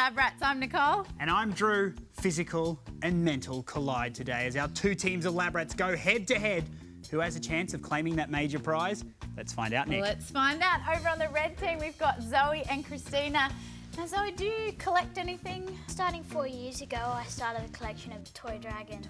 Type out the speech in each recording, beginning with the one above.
Labrats. I'm Nicole. And I'm Drew. Physical and mental collide today as our two teams of Labrats go head to head. Who has a chance of claiming that major prize? Let's find out, Nick. Let's find out. Over on the red team, we've got Zoe and Christina. Now, Zoe, do you collect anything? Starting 4 years ago, I started a collection of toy dragons.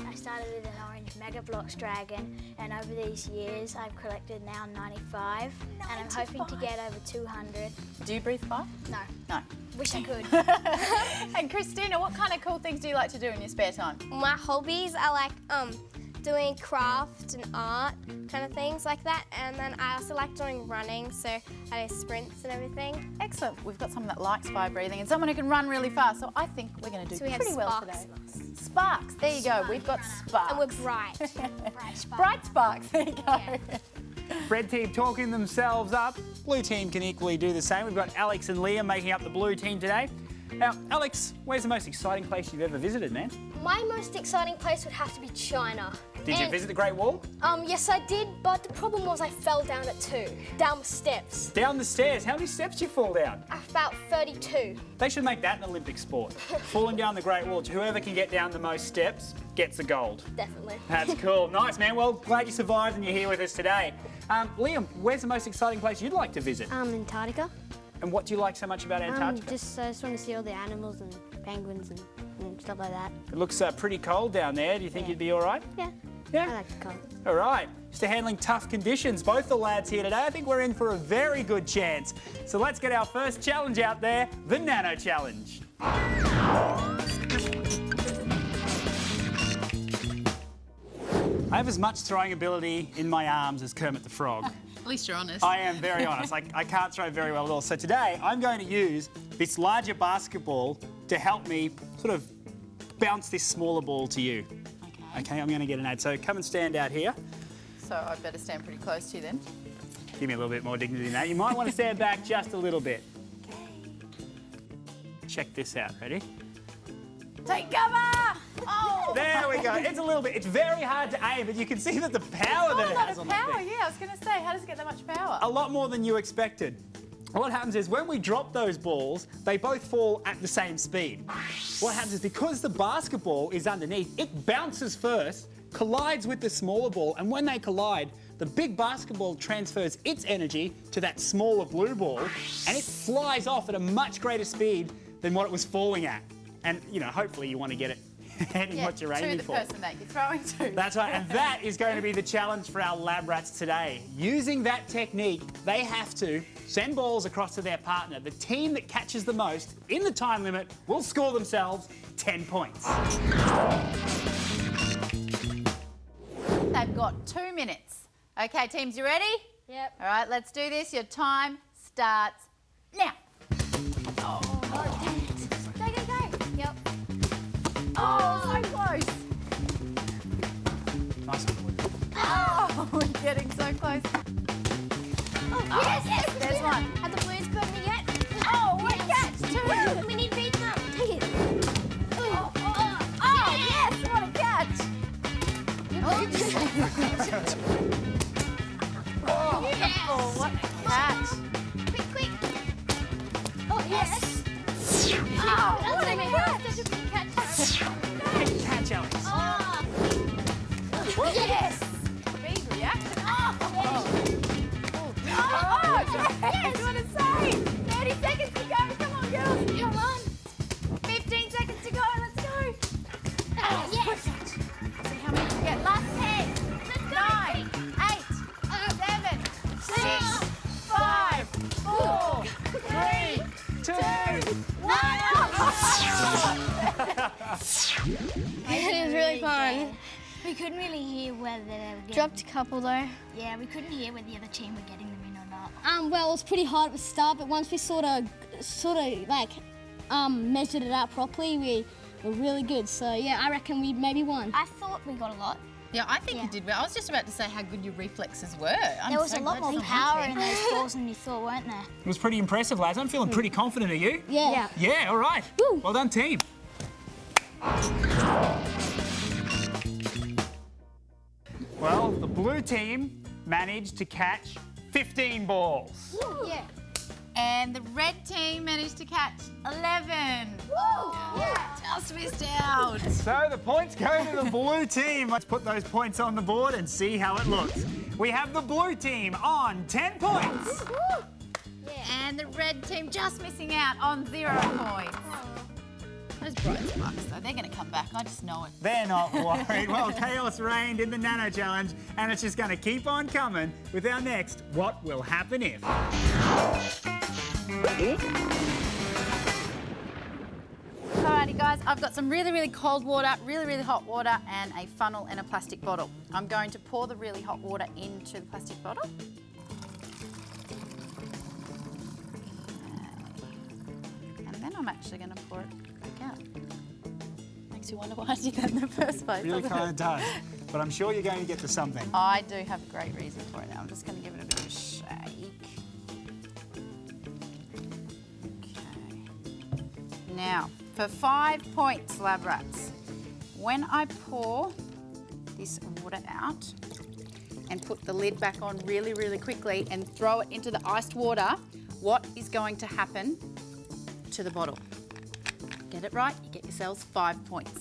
I started with an orange Mega Bloks dragon, and over these years, I've collected now 95, and I'm hoping to get over 200. Do you breathe fire? No. No. Wish I could. And Christina, what kind of cool things do you like to do in your spare time? My hobbies are like doing crafts and art, kind of things like that. And then I also like doing running, so I do sprints and everything. Excellent. We've got someone that likes fire breathing and someone who can run really fast. So I think we're going to do So we have pretty well sparks today. in us. Sparks. There you go. We've got sparks. And we're bright. Bright spark. Bright sparks. There you go. Yeah. Red team talking themselves up. Blue team can equally do the same. We've got Alex and Liam making up the blue team today. Now, Alex, where's the most exciting place you've ever visited, man? My most exciting place would have to be China. Did you visit the Great Wall? Yes, I did, but the problem was I fell down at 2, down the steps. Down the stairs. How many steps did you fall down? About 32. They should make that an Olympic sport. Falling down the Great Wall. Whoever can get down the most steps gets the gold. Definitely. That's cool. Nice, man. Well, glad you survived and you're here with us today. Liam, where's the most exciting place you'd like to visit? Antarctica. And what do you like so much about Antarctica? I just want to see all the animals and penguins and stuff like that. It looks pretty cold down there. Do you think you'd be all right? Yeah. Yeah? I like the cold. All right. Just handling tough conditions. Both the lads here today, I think we're in for a very good chance. So let's get our first challenge out there, the Nano Challenge. I have as much throwing ability in my arms as Kermit the Frog. At least you're honest. I am very honest. I can't throw very well at all. So today, I'm going to use this larger basketball to help me sort of bounce this smaller ball to you. Okay, I'm going to get an ad. So come and stand out here. So I better stand pretty close to you then. Give me a little bit more dignity than that. You might want to stand back just a little bit. Check this out. Ready? Take cover! Oh! There we go. It's a little bit. It's very hard to aim, but you can see that the power that it has on the power, thing. yeah. I was going to say, how does it get that much power? A lot more than you expected. What happens is when we drop those balls, they both fall at the same speed. What happens is because the basketball is underneath, it bounces first, collides with the smaller ball, and when they collide, the big basketball transfers its energy to that smaller blue ball, and it flies off at a much greater speed than what it was falling at. And, you know, hopefully you want to get it heading what you're aiming for. To the person that you're throwing to. That's right, and that is going to be the challenge for our Labrats today. Using that technique, they have to send balls across to their partner. The team that catches the most in the time limit will score themselves 10 points. They've got 2 minutes. Okay, teams, you ready? Yep. All right, let's do this. Your time starts now. Go, go, go. Yep. Oh, so close. Nice one. Oh, we're getting so close. Oh, yes, yes. There's one. Have the Blues got me yet? Oh, what a catch. 2. We need beat them up. Take it. Oh, yes, what a catch. Oh, beautiful. What a catch. Quick, quick. Oh, yes. Oh, what a catch. Such a big catch. Good catch, Alex. Oh, yes. Big reaction. Oh, Oh, yes. What a save. 30 seconds to go. Come on, girls. come on. 15 seconds to go. Let's go. Oh, yes. See how many we get. Last 10. 9, 8, 7, 6, 5, 4, 3, 2. 1. It was really fun. We couldn't really hear whether they were getting... Dropped a couple though. Yeah, we couldn't hear whether the other team were getting them in or not. Well, it was pretty hard at the start, but once we sort of like measured it out properly, we were really good. So yeah, I reckon we maybe won. I thought we got a lot. Yeah, I think you did well. I was just about to say how good your reflexes were. There was a lot more power in those balls than you thought, weren't there? It was pretty impressive, lads. I'm feeling pretty confident. Are you? Yeah. Yeah, all right. Woo. Well done, team. Well, the blue team managed to catch 15 balls. Yeah. And the red team managed to catch 11. Woo! Yeah, just missed out. So the points go to the blue team. Let's put those points on the board and see how it looks. We have the blue team on 10 points. And the red team just missing out on 0 points. Those bright sparks, though, they're going to come back. I just know it. They're not worried. Well, chaos reigned in the Nano Challenge, and it's just going to keep on coming with our next What Will Happen If? Alrighty guys, I've got some really, really cold water, really, really hot water, and a funnel and a plastic bottle. I'm going to pour the really hot water into the plastic bottle. And then I'm actually going to pour it back out. Makes you wonder why I did that in the first place. Really kind of does. But I'm sure you're going to get to something. I do have a great reason for it now. I'm just going to give it a bit of a shake. Okay. Now, for 5 points, Labrats, when I pour this water out and put the lid back on really, really quickly and throw it into the iced water, what is going to happen to the bottle? Get it right, you get yourselves 5 points.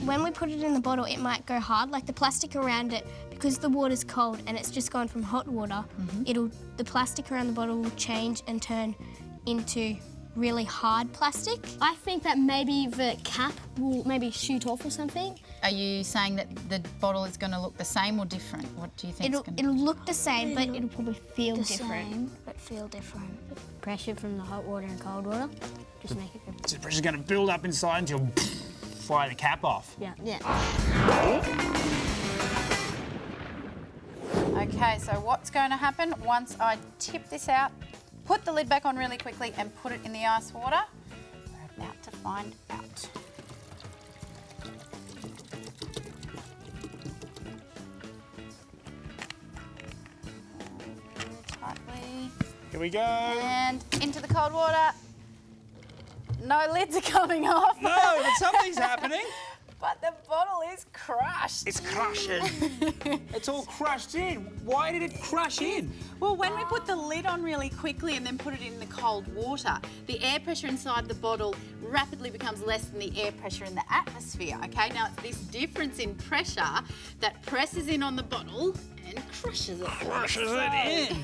When we put it in the bottle, it might go hard, like the plastic around it, because the water's cold and it's just gone from hot water, the plastic around the bottle will change and turn into really hard plastic. I think that maybe the cap will maybe shoot off or something. Are you saying that the bottle is going to look the same or different? What do you think? It'll look the same, but it'll probably feel different. Same, but feel different. Pressure from the hot water and cold water, just make it good. So the pressure's going to build up inside until fly the cap off. Yeah. Okay, so what's going to happen once I tip this out, put the lid back on really quickly and put it in the ice water? We're about to find out. Really tightly. Here we go. And into the cold water. No lids are coming off. No, but something's happening. But the bottle is crushed. It's crushing. It's all crushed in. Why did it crush in? Well, when we put the lid on really quickly and then put it in the cold water, the air pressure inside the bottle rapidly becomes less than the air pressure in the atmosphere, okay? Now, it's this difference in pressure that presses in on the bottle and crushes it. Crushes it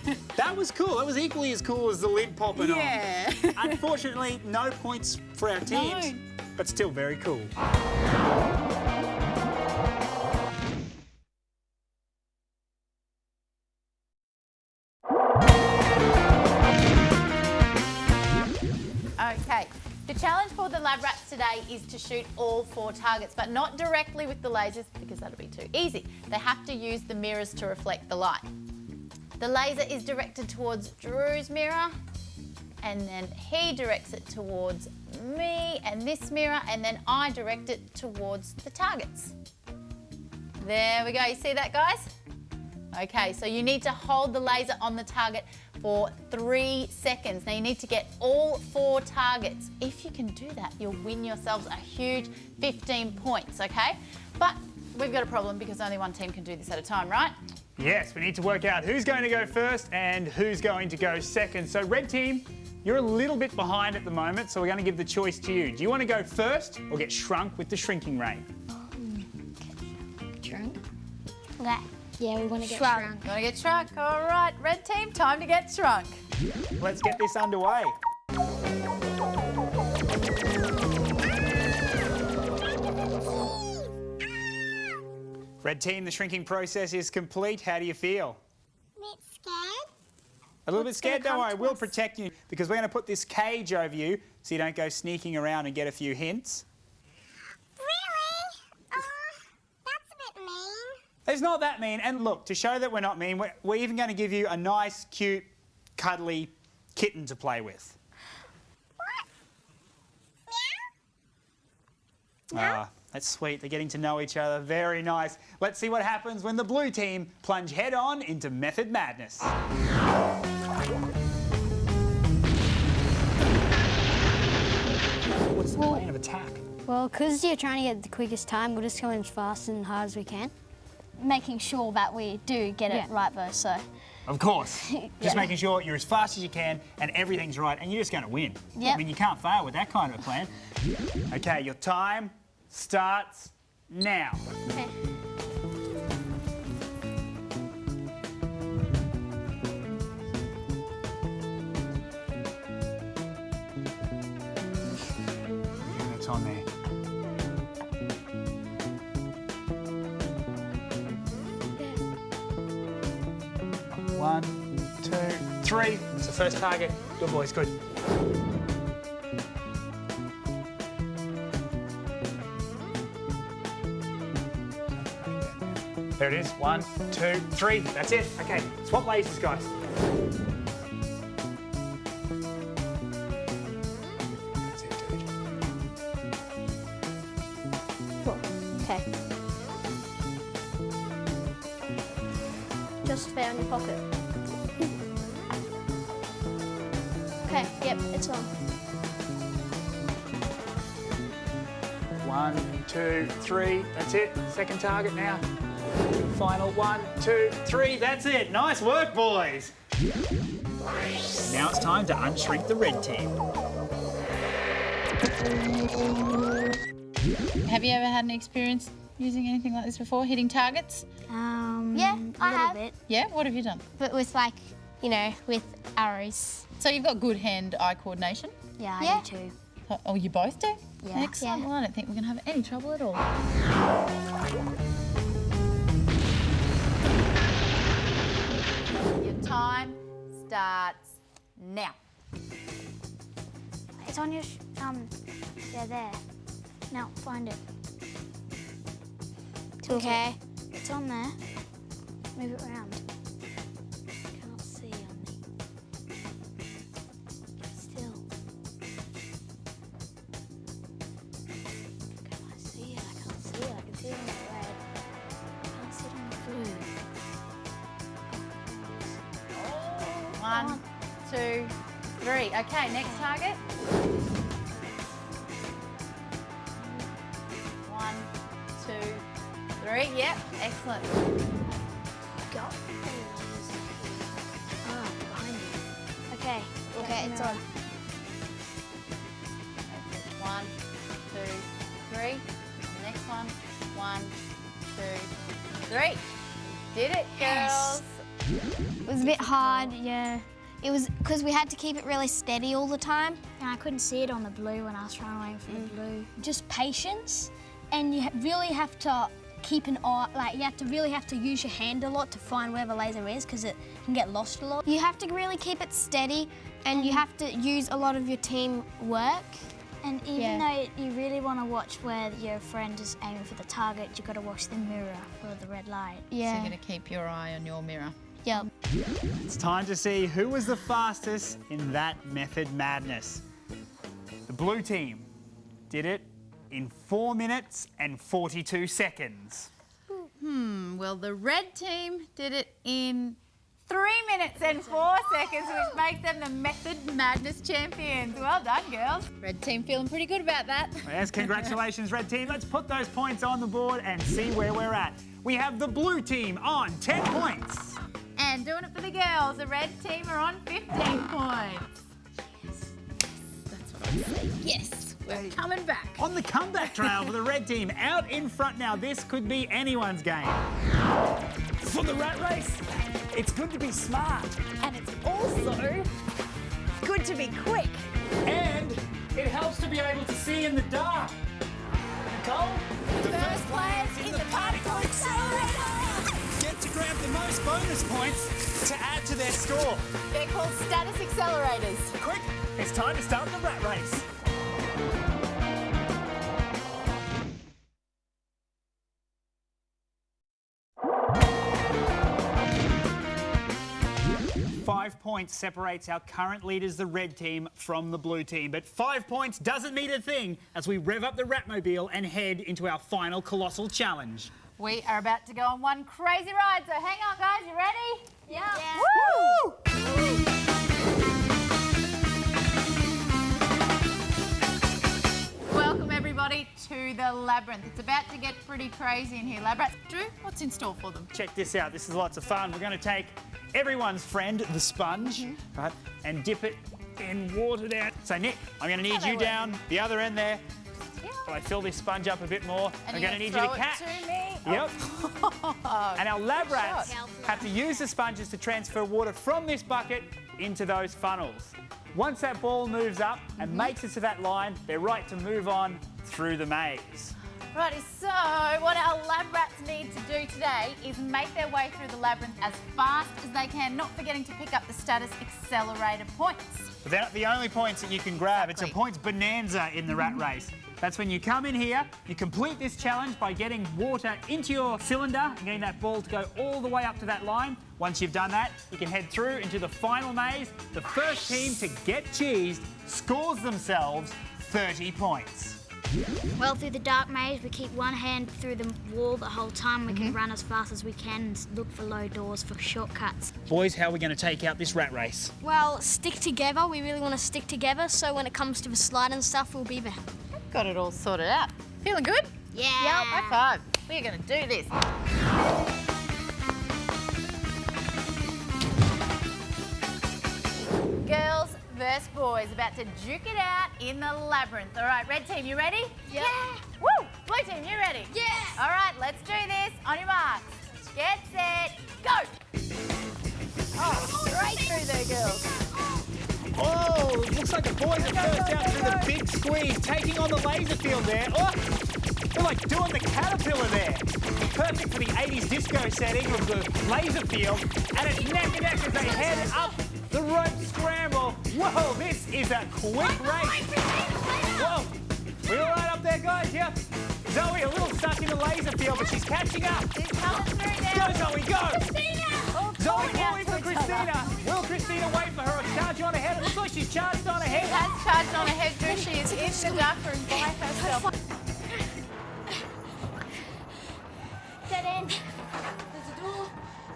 in. That was cool. That was equally as cool as the lid popping off. Yeah. Unfortunately, no points for our teams, but still very cool. Okay, the challenge for the Labrats today is to shoot all 4 targets, but not directly with the lasers because that'll be too easy. They have to use the mirrors to reflect the light. The laser is directed towards Drew's mirror, and then he directs it towards me and this mirror, and then I direct it towards the targets. There we go, you see that, guys? Okay, so you need to hold the laser on the target for 3 seconds. Now you need to get all 4 targets. If you can do that, you'll win yourselves a huge 15 points, okay? But we've got a problem because only one team can do this at a time, right? Yes, we need to work out who's going to go first and who's going to go second. So red team, you're a little bit behind at the moment, so we're going to give the choice to you. Do you want to go first or get shrunk with the shrinking ray? Shrunk? Okay. Yeah, we want to get Shrunk. shrunk. You want to get shrunk? All right, red team, time to get shrunk. Let's get this underway. Red team, the shrinking process is complete. How do you feel? A bit scared. A little bit scared? Don't worry, we'll protect you because we're going to put this cage over you so you don't go sneaking around and get a few hints. Really? That's a bit mean. It's not that mean. And look, to show that we're not mean, we're even going to give you a nice, cute, cuddly kitten to play with. What? Meow? That's sweet. They're getting to know each other. Very nice. Let's see what happens when the blue team plunge head on into Method Madness. What's the plan of attack? Well, because you're trying to get the quickest time, we'll just go in as fast and hard as we can. Making sure that we do get it right though, so. Of course. Just making sure you're as fast as you can and everything's right and you're just going to win. Yep. I mean, you can't fail with that kind of a plan. Okay, your time starts now. Okay. It's on there. One, two, three. It's the first target. Good boys, good. There it is. One, two, three. That's it. Okay, swap lasers, guys. That's it, dude. Cool. Okay. Just found your pocket. Okay, yep, it's on. One, two, three. That's it. Second target now. Final one, two, three. That's it. Nice work, boys. Now it's time to unshrink the red team. Have you ever had any experience using anything like this before, hitting targets? Yeah, I a have. little bit. Yeah, what have you done? But with like, you know, with arrows. So you've got good hand-eye coordination? Yeah, Yeah. I do too. Oh, you both do? Yeah. Excellent. Yeah. Well, I don't think we're going to have any trouble at all. Your time starts now. It's on your, yeah, there. No, find it. Okay. It's on there. Move it around. Can't see on me. Still. Can I see it? I can't see it. I can see it on the red. I can't see it on the blue. One, two, three. Okay, next target. One, two, three. Yep, excellent. Go. Ah, behind you. Okay. Okay, it's on. One, two, three. The next one. One, two, three. Did it, girls. It was a bit hard, yeah. It was because we had to keep it really steady all the time. And I couldn't see it on the blue when I was trying to aim for the blue. Just patience, and you really have to keep an eye, like you really have to use your hand a lot to find where the laser is because it can get lost a lot. You have to really keep it steady and you have to use a lot of your team work. And even though you really want to watch where your friend is aiming for the target, you've got to watch the mirror for the red light. So Yeah. you're going to keep your eye on your mirror. Yep. It's time to see who was the fastest in that method madness. The blue team did it in 4 minutes and 42 seconds. Well, the red team did it in 3 minutes and 4 seconds, which makes them the Method Madness champions. Well done, girls. Red team feeling pretty good about that. Yes, congratulations, red team. Let's put those points on the board and see where we're at. We have the blue team on 10 points. And doing it for the girls, the red team are on 15 points. Yes, that's what I say. Yes, we're coming back. On the comeback trail for the red team, out in front now. This could be anyone's game. For the rat race, it's good to be smart. And it's also good to be quick. And it helps to be able to see in the dark. Nicole? The First players in the particle accelerator. get to grab the most bonus points to add to their score. They're called status accelerators. Quick, it's time to start the rat race. Five points separates our current leaders, the red team, from the blue team. But 5 points doesn't mean a thing as we rev up the Ratmobile and head into our final colossal challenge. We are about to go on one crazy ride, so hang on, guys. You ready? Yeah. Woo! Welcome, everybody, to the Labyrinth. It's about to get pretty crazy in here. Labrats, Drew, what's in store for them? Check this out. This is lots of fun. We're going to take everyone's friend, the sponge, right? And dip it in water there. So Nick, I'm going to need you down the other end there. While I fill this sponge up a bit more, And I'm you're going to need gonna you to throw catch. it to me? Yep. Oh, And our Labrats shot. have to use the sponges to transfer water from this bucket into those funnels. Once that ball moves up and makes it to that line, they're right to move on through the maze. Righty, so what our Labrats need to do today is make their way through the labyrinth as fast as they can, not forgetting to pick up the status accelerator points. But they're not the only points that you can grab. Exactly. It's a points bonanza in the rat race. That's when you come in here, you complete this challenge by getting water into your cylinder and getting that ball to go all the way up to that line. Once you've done that, you can head through into the final maze. The first team to get cheesed scores themselves 30 points. Well, through the dark maze, we keep one hand through the wall the whole time. We can run as fast as we can and look for low doors for shortcuts. Boys, how are we going to take out this rat race? Well, stick together. We really want to stick together, so when it comes to the slide and stuff, we'll be there. Got it all sorted out. Feeling good? Yeah. Yep, high five. We're going to do this. Girls versus boys, about to duke it out in the labyrinth. All right, red team, you ready? Yeah. Woo! Blue team, you ready? Yes. All right, let's do this. On your marks. Get set, go! Oh, straight through there, girls. Oh, looks like the boys are first out through the big squeeze, taking on the laser field there. Oh, they're like doing the caterpillar there. Perfect for the 80s disco setting of the laser field. And it's neck and neck as they head up the rope scramble. Whoa, this is a quick race. Whoa, we all right up there, guys? Yep. Zoe a little stuck in the laser field, but she's catching up. She's coming through now. Go, Zoe, go! Oh, Zoe, calling pull out in to for each other. Christina. Will Christina wait for her or charge on ahead? It looks like she's charged on She ahead. has charged on ahead, Drew. She is in the dark room by herself. Dead end. There's a door.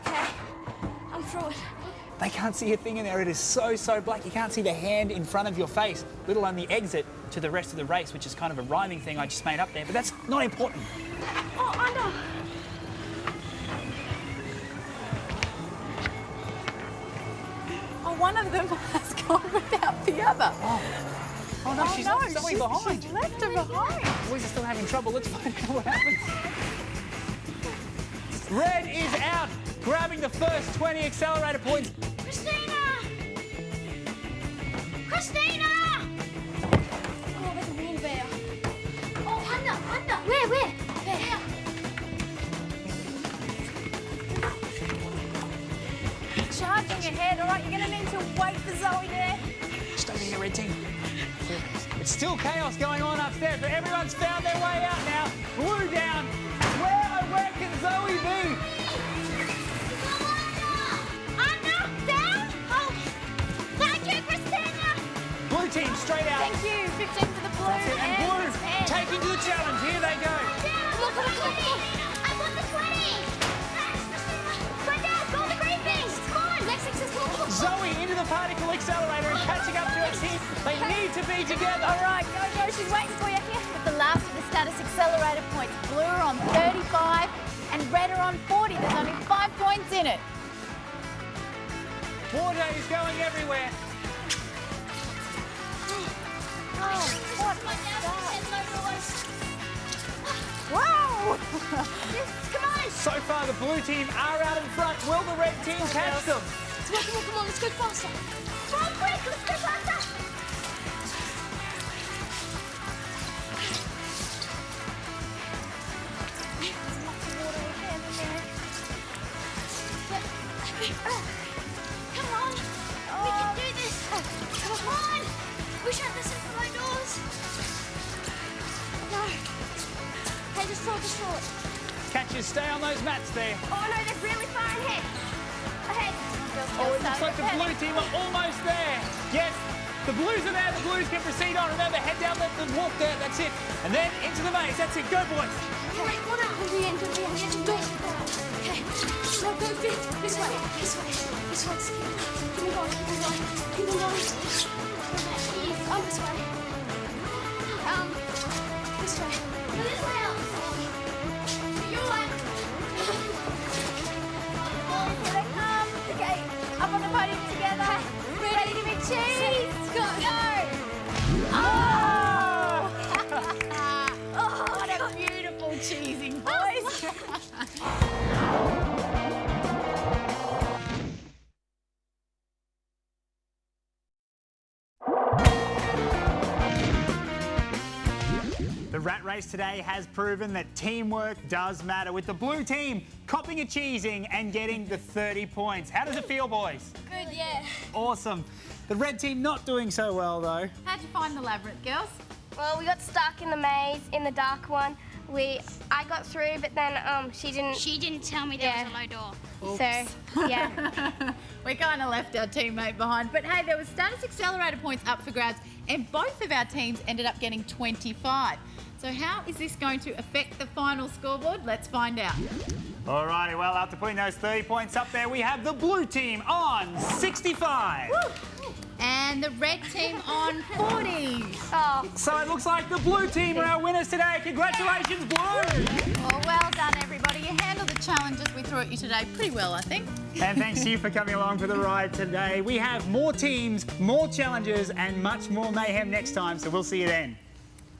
Okay, I'm through it. They can't see a thing in there. It is so, so black. You can't see the hand in front of your face, let alone the exit to the rest of the race, which is kind of a rhyming thing I just made up there, but that's not important. Oh, under. Oh, one of them has gone without the other. Oh no, she's left Zoe behind. She's left her behind. Boys are still having trouble. Let's find out what happens. Red is out, grabbing the first 20 accelerator points. Christina! Christina! Oh, there's a wall there. Oh, under. Where? There. Charging ahead. All right, you're going to need to wait for Zoe there. Just over here, red team. It's still chaos going on upstairs, but everyone's found their way out now. Blue down. Where can Zoe be? Under, down. Oh, thank you, Christina. Blue team straight out. Thank you. 15 for the blue. That's it. And blue it's 10. taking to the challenge. Here they go. Come on. I want the 20. Right there, go the green things. Come on, next successful. Zoe into the particle accelerator and catching up to her team. They need to be together. All right, go. She's waiting for you here. With the last of the status accelerator points, blue are on 35 and red are on 40. There's only 5 points in it. Water is going everywhere. Oh, what? Wow! Come on. So far, the blue team are out in front. Will the red team catch them? Come on, let's go faster. Come on, quick, let's go faster. Come on, we can do this. Come on. We should have listened for my doors. No. Hey, just throw it. Catchers, stay on those mats there. Oh no, they're really far ahead. Ahead. Oh, it looks like the blue team are almost there. Yes, the blues are there. The blues can proceed on. Remember, head down the walk there. That's it. And then into the maze. That's it. Go, boys. Okay, go down. To the end. Go. Okay. No, go this way. This way. Keep on going. This way. This way. This way out. You're right. Here they come. Okay, everybody together. Ready to be cheese? Go! Oh! What a beautiful cheesing, boys. The rat race today has proven that teamwork does matter, with the blue team copping a cheesing and getting the 30 points. How does it feel, boys? Good, yeah. Awesome. The red team not doing so well, though. How'd you find the Labrats, girls? Well, we got stuck in the maze in the dark one. I got through, but then she didn't. She didn't tell me there was a low door. So yeah. We kind of left our teammate behind. But hey, there was status accelerator points up for grabs, and both of our teams ended up getting 25. So how is this going to affect the final scoreboard? Let's find out. Alrighty, well, after putting those 30 points up there, we have the blue team on 65. Woo! And the red team on 40. Oh, So it looks like the blue team are our winners today. Congratulations, Blue! Well done, everybody. You handled the challenges we threw at you today pretty well, I think. And thanks to you for coming along for the ride today. We have more teams, more challenges, and much more mayhem next time, so we'll see you then.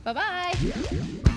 Bye-bye.